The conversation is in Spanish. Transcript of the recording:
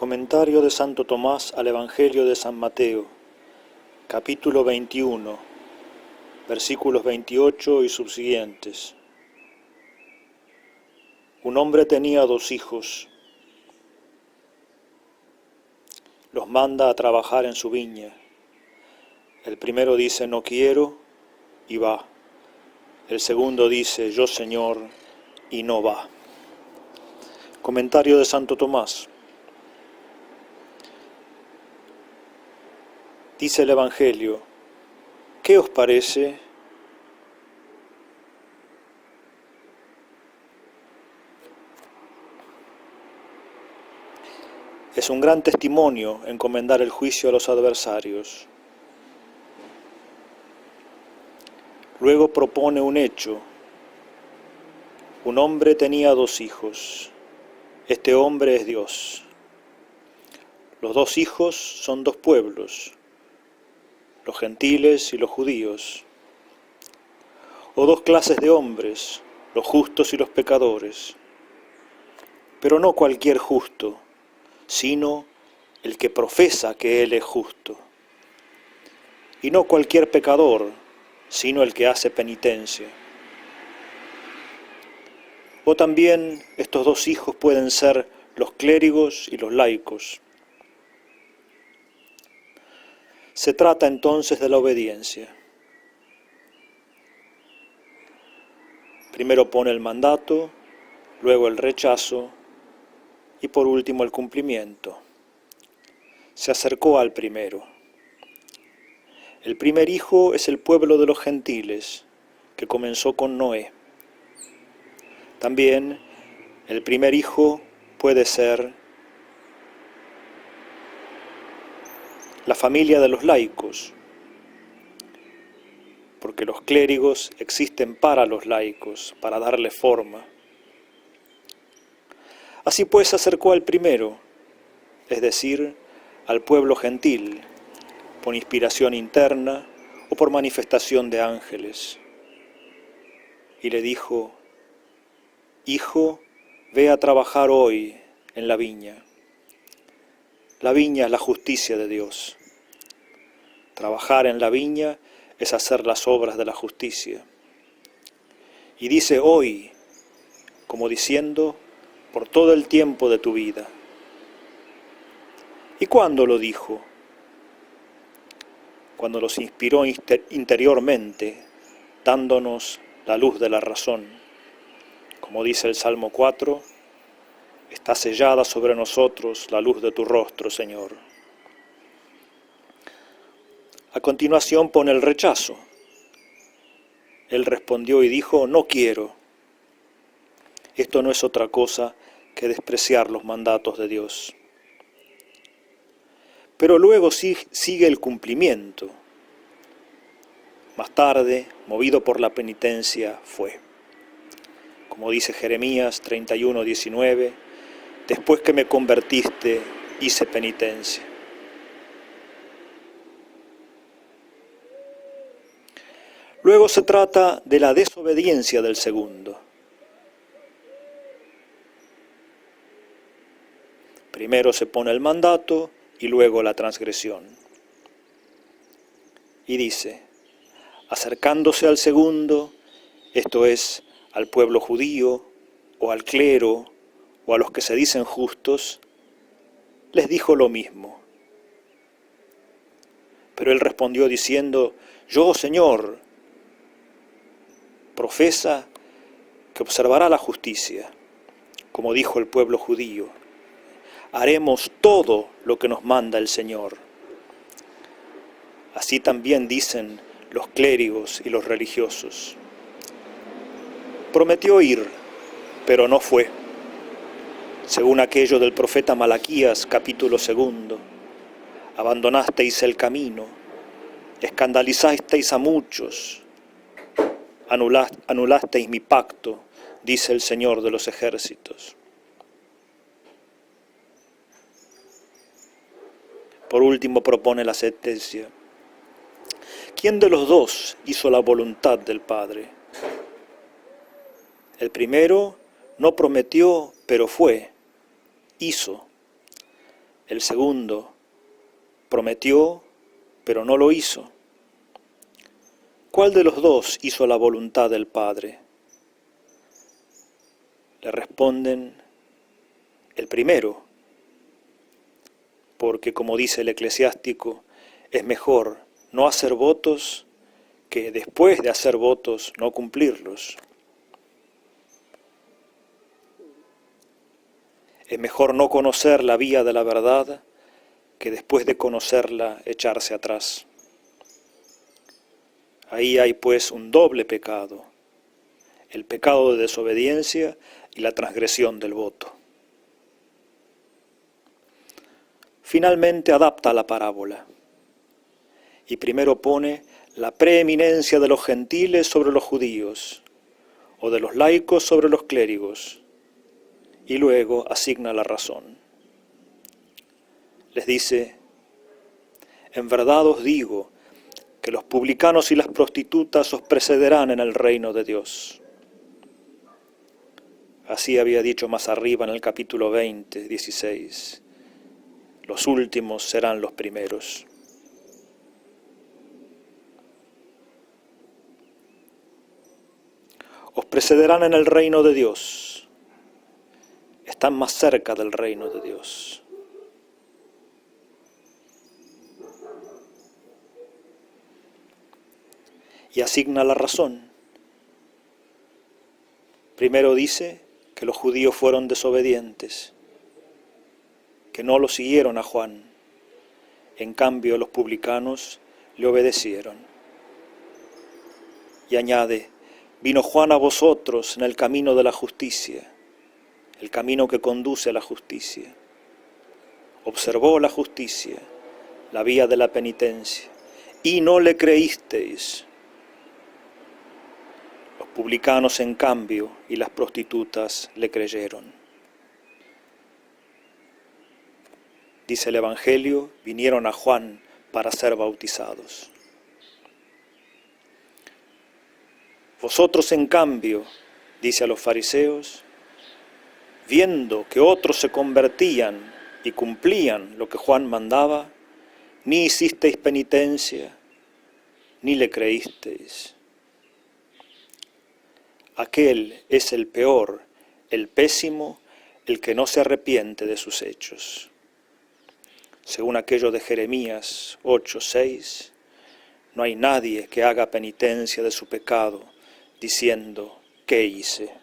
Comentario de Santo Tomás al Evangelio de San Mateo, capítulo 21, versículos 28 y subsiguientes. Un hombre tenía 2 hijos. Los manda a trabajar en su viña. El primero dice, no quiero, y va. El segundo dice, yo Señor, y no va. Comentario de Santo Tomás. Dice el Evangelio, ¿qué os parece? Es un gran testimonio encomendar el juicio a los adversarios. Luego propone un hecho. Un hombre tenía 2 hijos. Este hombre es Dios. Los 2 hijos son 2 pueblos, los gentiles y los judíos, o 2 clases de hombres, los justos y los pecadores, pero no cualquier justo, sino el que profesa que Él es justo, y no cualquier pecador, sino el que hace penitencia. O también estos 2 hijos pueden ser los clérigos y los laicos. Se trata entonces de la obediencia. Primero pone el mandato, luego el rechazo y por último el cumplimiento. Se acercó al primero. El primer hijo es el pueblo de los gentiles, que comenzó con Noé. También el primer hijo puede ser la familia de los laicos, porque los clérigos existen para los laicos, para darle forma. Así pues se acercó al primero, es decir, al pueblo gentil, por inspiración interna o por manifestación de ángeles. Y le dijo, Hijo, ve a trabajar hoy en la viña. La viña es la justicia de Dios. Trabajar en la viña es hacer las obras de la justicia. Y dice hoy, como diciendo, por todo el tiempo de tu vida. ¿Y cuándo lo dijo? Cuando los inspiró interiormente, dándonos la luz de la razón. Como dice el Salmo 4, está sellada sobre nosotros la luz de tu rostro, Señor. A continuación pone el rechazo. Él respondió y dijo, no quiero. Esto no es otra cosa que despreciar los mandatos de Dios. Pero luego sigue el cumplimiento. Más tarde, movido por la penitencia, fue. Como dice Jeremías 31:19, después que me convertiste, hice penitencia. Luego se trata de la desobediencia del segundo. Primero se pone el mandato y luego la transgresión. Y dice, acercándose al segundo, esto es, al pueblo judío, o al clero, o a los que se dicen justos, les dijo lo mismo. Pero él respondió diciendo, yo, Señor, profesa que observará la justicia, como dijo el pueblo judío. Haremos todo lo que nos manda el Señor. Así también dicen los clérigos y los religiosos. Prometió ir, pero no fue. Según aquello del profeta Malaquías, capítulo 2, abandonasteis el camino, escandalizasteis a muchos, anulasteis mi pacto, dice el Señor de los ejércitos. Por último propone la sentencia. ¿Quién de los 2 hizo la voluntad del Padre? El primero no prometió, pero fue, hizo. El segundo prometió, pero no lo hizo. ¿Cuál de los dos hizo la voluntad del Padre? Le responden, el primero, porque como dice el eclesiástico, es mejor no hacer votos que después de hacer votos no cumplirlos. Es mejor no conocer la vía de la verdad que después de conocerla echarse atrás. Ahí hay pues un doble pecado, el pecado de desobediencia y la transgresión del voto. Finalmente adapta la parábola y primero pone la preeminencia de los gentiles sobre los judíos o de los laicos sobre los clérigos y luego asigna la razón. Les dice, en verdad os digo que los publicanos y las prostitutas os precederán en el reino de Dios. Así había dicho más arriba en el capítulo 20, 16. Los últimos serán los primeros. Os precederán en el reino de Dios. Están más cerca del reino de Dios. Y asigna la razón. Primero dice que los judíos fueron desobedientes, que no lo siguieron a Juan. En cambio, los publicanos le obedecieron. Y añade, vino Juan a vosotros en el camino de la justicia, el camino que conduce a la justicia. Observó la justicia, la vía de la penitencia, y no le creísteis. Los publicanos, en cambio, y las prostitutas le creyeron. Dice el Evangelio, vinieron a Juan para ser bautizados. Vosotros, en cambio, dice a los fariseos, viendo que otros se convertían y cumplían lo que Juan mandaba, ni hicisteis penitencia, ni le creísteis. Aquel es el peor, el pésimo, el que no se arrepiente de sus hechos. Según aquello de Jeremías 8:6, no hay nadie que haga penitencia de su pecado, diciendo, ¿qué hice?